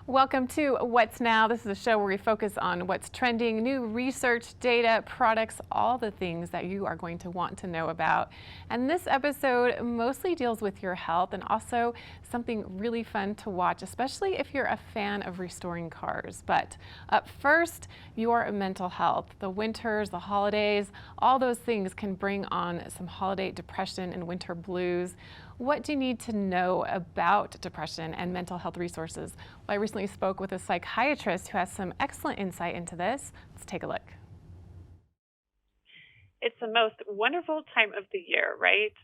Welcome to What's Now. This is a show where we focus on what's trending, new research, data, products, all the things that you are going to want to know about. And this episode mostly deals with your health and also something really fun to watch, especially if you're a fan of restoring cars. But up first, your mental health. The winters, the holidays, all those things can bring on some holiday depression and winter blues. What do you need to know about depression and mental health resources? Well, I recently spoke with a psychiatrist who has some excellent insight into this. Let's take a look. It's the most wonderful time of the year, right?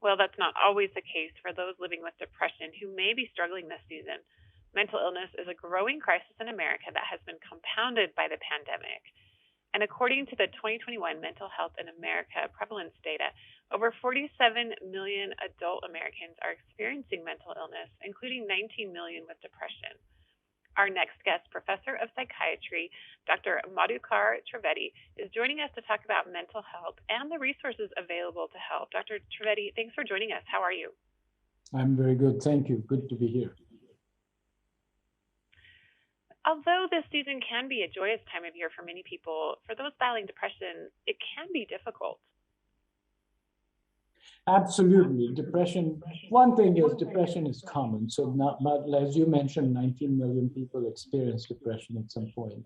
Well, that's not always the case for those living with depression who may be struggling this season. Mental illness is a growing crisis in America that has been compounded by the pandemic. And according to the 2021 Mental Health in America prevalence data, over 47 million adult Americans are experiencing mental illness, including 19 million with depression. Our next guest, Professor of Psychiatry, Dr. Madhukar Trivedi, is joining us to talk about mental health and the resources available to help. Dr. Trivedi, thanks for joining us. How are you? I'm very good. Thank you. Good to be here. Although this season can be a joyous time of year for many people, for those battling depression, it can be difficult. Absolutely. Depression, one thing is depression is common. So but as you mentioned, 19 million people experience depression at some point.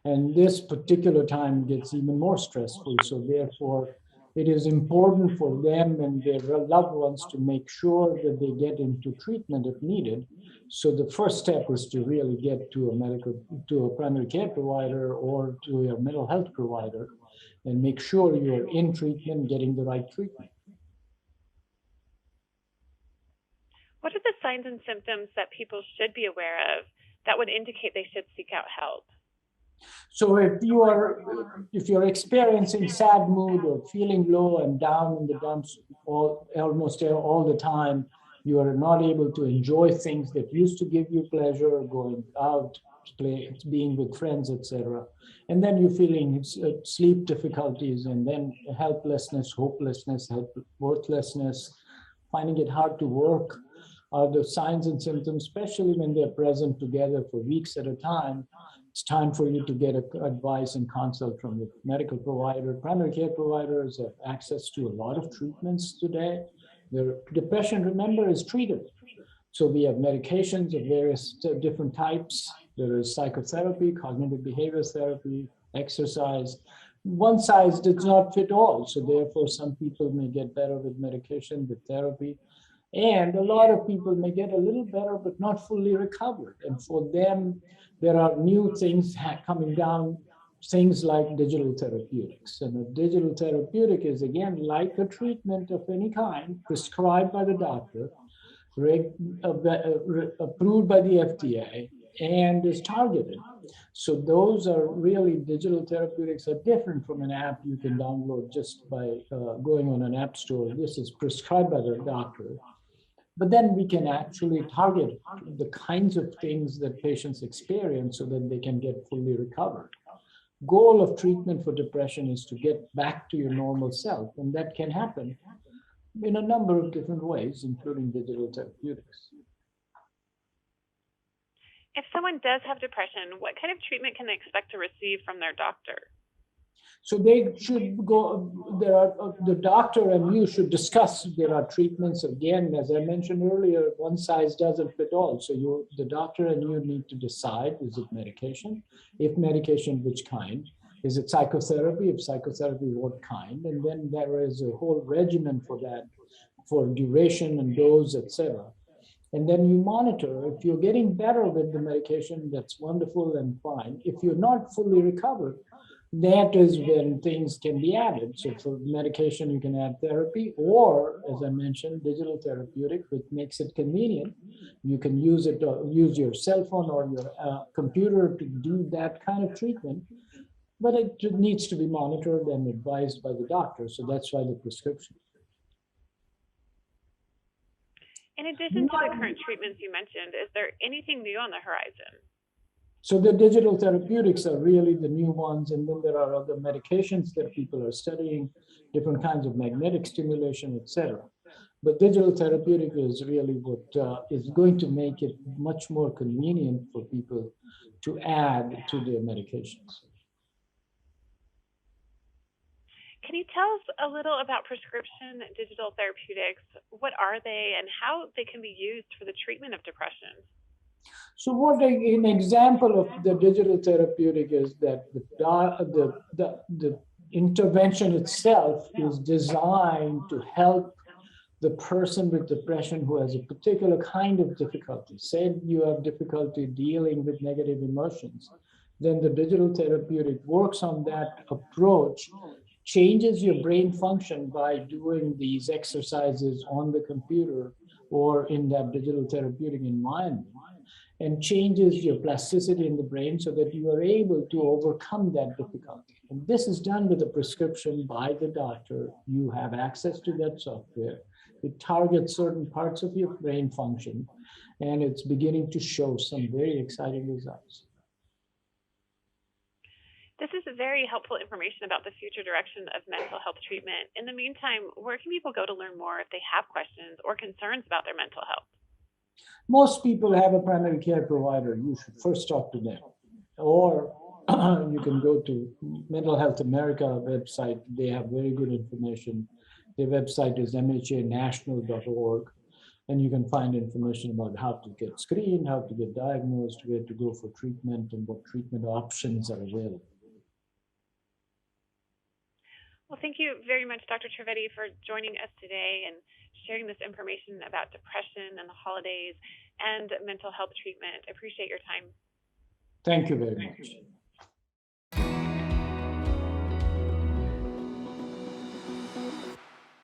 And this particular time gets even more stressful. So therefore, it is important for them and their loved ones to make sure that they get into treatment if needed. So the first step is to really get to a primary care provider or to your mental health provider and make sure you're in treatment, getting the right treatment. What are the signs and symptoms that people should be aware of that would indicate they should seek out help? So if you're experiencing sad mood or feeling low and down in the dumps almost all the time, you are not able to enjoy things that used to give you pleasure, going out, being with friends, etc. And then you're feeling sleep difficulties, and then helplessness, hopelessness, worthlessness, finding it hard to work are the signs and symptoms, especially when they're present together for weeks at a time. It's time for you to get advice and consult from your medical provider. Primary care providers have access to a lot of treatments today. Their depression, remember, is treatable. So we have medications of various different types. There is psychotherapy, cognitive behavior therapy, exercise. One size does not fit all. So therefore, some people may get better with medication, with therapy. And a lot of people may get a little better, but not fully recovered. And for them, there are new things coming down, things like digital therapeutics. And a digital therapeutic is, again, like a treatment of any kind, prescribed by the doctor, approved by the FDA, and is targeted. So those are really, digital therapeutics are different from an app you can download just by going on an app store. This is prescribed by the doctor. But then we can actually target the kinds of things that patients experience so that they can get fully recovered. Goal of treatment for depression is to get back to your normal self, and that can happen in a number of different ways, including digital therapeutics. If someone does have depression, what kind of treatment can they expect to receive from their doctor? So they should go, the doctor and you should discuss, there are treatments. Again, as I mentioned earlier, one size doesn't fit all. So the doctor and you need to decide, is it medication? If medication, which kind? Is it psychotherapy? If psychotherapy, what kind? And then there is a whole regimen for that, for duration and dose, etc. And then you monitor. If you're getting better with the medication, that's wonderful and fine. If you're not fully recovered, that is when things can be added. So for medication, you can add therapy, or as I mentioned, digital therapeutic, which makes it convenient. You can use your cell phone or your computer to do that kind of treatment, but it needs to be monitored and advised by the doctor. So that's why the prescription. In addition to the current treatments you mentioned, is there anything new on the horizon? So the digital therapeutics are really the new ones, and then there are other medications that people are studying, different kinds of magnetic stimulation, etc. But digital therapeutic is really what is going to make it much more convenient for people to add to their medications. Can you tell us a little about prescription digital therapeutics? What are they and how they can be used for the treatment of depression? So an example of the digital therapeutic is that the intervention itself is designed to help the person with depression who has a particular kind of difficulty. Say you have difficulty dealing with negative emotions, then the digital therapeutic works on that approach, changes your brain function by doing these exercises on the computer or in that digital therapeutic environment, and changes your plasticity in the brain so that you are able to overcome that difficulty. And this is done with a prescription by the doctor. You have access to that software. It targets certain parts of your brain function, and it's beginning to show some very exciting results. This is very helpful information about the future direction of mental health treatment. In the meantime, where can people go to learn more if they have questions or concerns about their mental health? Most people have a primary care provider. You should first talk to them. Or you can go to Mental Health America website. They have very good information. Their website is mhanational.org. And you can find information about how to get screened, how to get diagnosed, where to go for treatment, and what treatment options are available. Well, thank you very much, Dr. Trivedi, for joining us today and sharing this information about depression and the holidays and mental health treatment. I appreciate your time. Thank you very much.